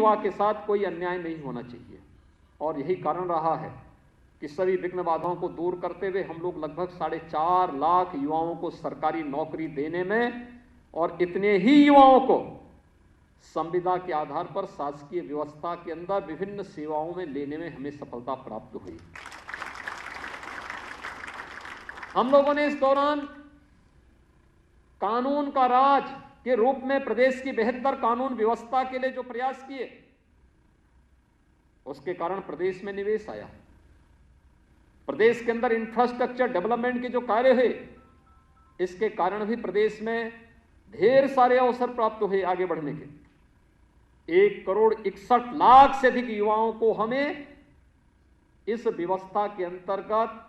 युवा के साथ कोई अन्याय नहीं होना चाहिए। और यही कारण रहा है कि सभी विघ्न बाधाओं को दूर करते हुए हम लोग लगभग 4.5 लाख युवाओं को सरकारी नौकरी देने में और इतने ही युवाओं को संविदा के आधार पर शासकीय व्यवस्था के अंदर विभिन्न सेवाओं में लेने में हमें सफलता प्राप्त हुई। हम लोगों ने इस दौरान कानून का राज के रूप में प्रदेश की बेहतर कानून व्यवस्था के लिए जो प्रयास किए, उसके कारण प्रदेश में निवेश आया। प्रदेश के अंदर इंफ्रास्ट्रक्चर डेवलपमेंट के जो कार्य हुए, इसके कारण भी प्रदेश में ढेर सारे अवसर प्राप्त हुए आगे बढ़ने के। 1,61,00,000 से अधिक युवाओं को हमें इस व्यवस्था के अंतर्गत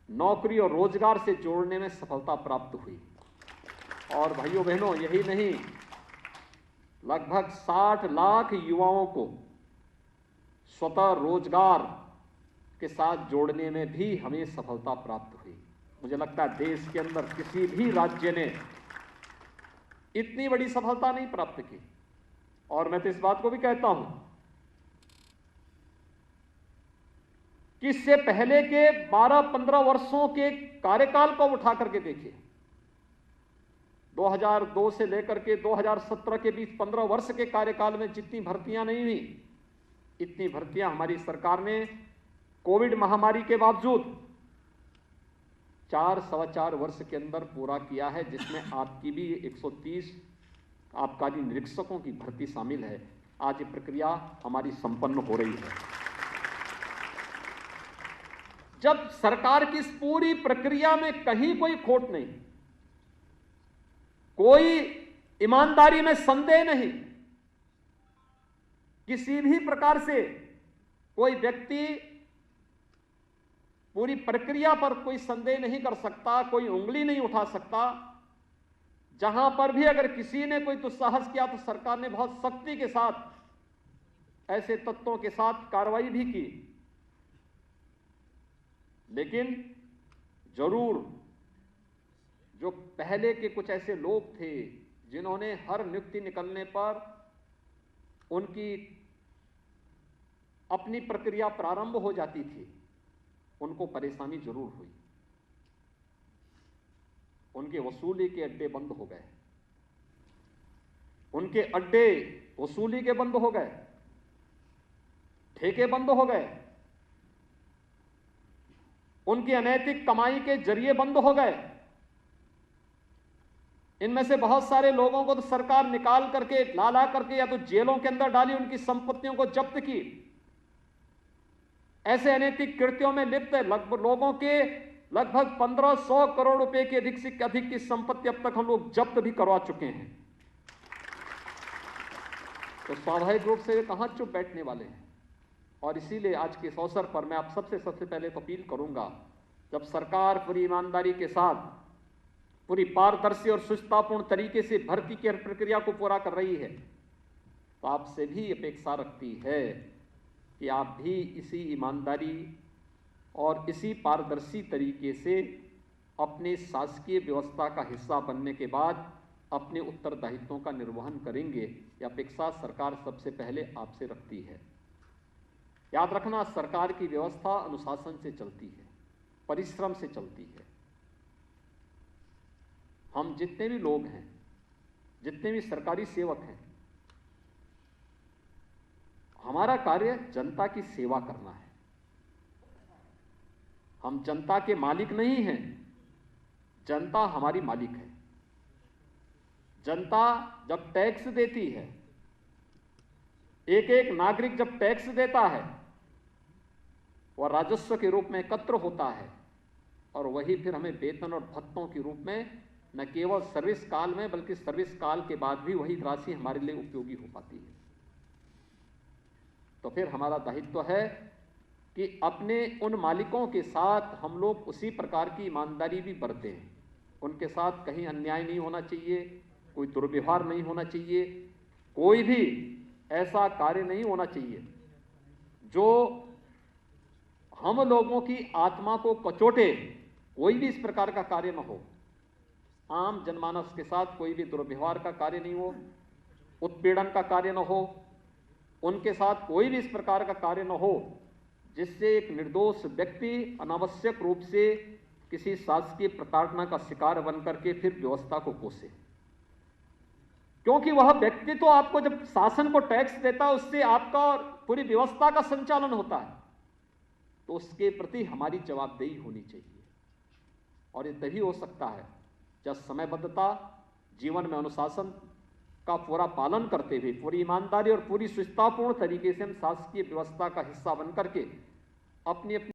नौकरी और रोजगार से जोड़ने में सफलता प्राप्त हुई। और भाइयों बहनों, यही नहीं, लगभग 60 लाख युवाओं को स्वतः रोजगार के साथ जोड़ने में भी हमें सफलता प्राप्त हुई। मुझे लगता है देश के अंदर किसी भी राज्य ने इतनी बड़ी सफलता नहीं प्राप्त की। और मैं तो इस बात को भी कहता हूं कि इससे पहले के 12-15 वर्षों के कार्यकाल को उठा करके देखिए। 2002 से लेकर के 2017 के बीच 15 वर्ष के कार्यकाल में जितनी भर्तियां नहीं हुई, इतनी भर्तियां हमारी सरकार ने कोविड महामारी के बावजूद 4-4.25 वर्ष के अंदर पूरा किया है, जिसमें आपकी भी 130 आबकारी निरीक्षकों की भर्ती शामिल है। आज ये प्रक्रिया हमारी संपन्न हो रही है। जब सरकार की इस पूरी प्रक्रिया में कहीं कोई खोट नहीं, कोई ईमानदारी में संदेह नहीं, किसी भी प्रकार से कोई व्यक्ति पूरी प्रक्रिया पर कोई संदेह नहीं कर सकता, कोई उंगली नहीं उठा सकता। जहां पर भी अगर किसी ने कोई दुस्साहस किया तो सरकार ने बहुत सख्ती के साथ ऐसे तत्वों के साथ कार्रवाई भी की। लेकिन जरूर जो पहले के कुछ ऐसे लोग थे जिन्होंने हर नियुक्ति निकलने पर उनकी अपनी प्रक्रिया प्रारंभ हो जाती थी, उनको परेशानी जरूर हुई। उनके वसूली के अड्डे बंद हो गए, उनके अड्डे वसूली के बंद हो गए, ठेके बंद हो गए, उनकी अनैतिक कमाई के जरिए बंद हो गए। इनमें से बहुत सारे लोगों को तो सरकार निकाल करके ला करके या तो जेलों के अंदर डाली, उनकी संपत्तियों को जब्त की। ऐसे अनैतिक कृत्यों में लिप्त लोगों के लगभग 1500 करोड़ रुपए की अधिक से अधिक की संपत्ति अब तक हम लोग जब्त भी करवा चुके हैं। तो स्वाभाविक रूप से कहां चुप बैठने वाले हैं। और इसीलिए आज के इस अवसर पर मैं आप सबसे पहले तो अपील करूंगा, जब सरकार पूरी ईमानदारी के साथ पूरी पारदर्शी और सुचितापूर्ण तरीके से भर्ती की प्रक्रिया को पूरा कर रही है, तो आपसे भी अपेक्षा रखती है कि आप भी इसी ईमानदारी और इसी पारदर्शी तरीके से अपने शासकीय व्यवस्था का हिस्सा बनने के बाद अपने उत्तरदायित्वों का निर्वहन करेंगे। यह अपेक्षा सरकार सबसे पहले आपसे रखती है। याद रखना, सरकार की व्यवस्था अनुशासन से चलती है, परिश्रम से चलती है। हम जितने भी लोग हैं, जितने भी सरकारी सेवक हैं, हमारा कार्य जनता की सेवा करना है। हम जनता के मालिक नहीं हैं, जनता हमारी मालिक है। जनता जब टैक्स देती है, एक एक नागरिक जब टैक्स देता है, वह राजस्व के रूप में एकत्र होता है और वही फिर हमें वेतन और भत्तों के रूप में न केवल सर्विस काल में बल्कि सर्विस काल के बाद भी वही राशि हमारे लिए उपयोगी हो पाती है। तो फिर हमारा दायित्व है कि अपने उन मालिकों के साथ हम लोग उसी प्रकार की ईमानदारी भी बरतें। उनके साथ कहीं अन्याय नहीं होना चाहिए, कोई दुर्व्यवहार नहीं होना चाहिए, कोई भी ऐसा कार्य नहीं होना चाहिए जो हम लोगों की आत्मा को कचोटे। कोई भी इस प्रकार का कार्य न हो। आम जनमानस के साथ कोई भी दुर्व्यवहार का कार्य नहीं हो, उत्पीड़न का कार्य न हो, उनके साथ कोई भी इस प्रकार का कार्य न हो जिससे एक निर्दोष व्यक्ति अनावश्यक रूप से किसी शासकीय प्रताड़ना का शिकार बनकर के फिर व्यवस्था को कोसे। क्योंकि वह व्यक्ति तो आपको जब शासन को टैक्स देता है उससे आपका और पूरी व्यवस्था का संचालन होता है, तो उसके प्रति हमारी जवाबदेही होनी चाहिए। और ये तभी हो सकता है जब समयबद्धता, जीवन में अनुशासन का पूरा पालन करते हुए पूरी ईमानदारी और पूरी शुचितापूर्ण तरीके से हम शासकीय व्यवस्था का हिस्सा बनकर के अपनी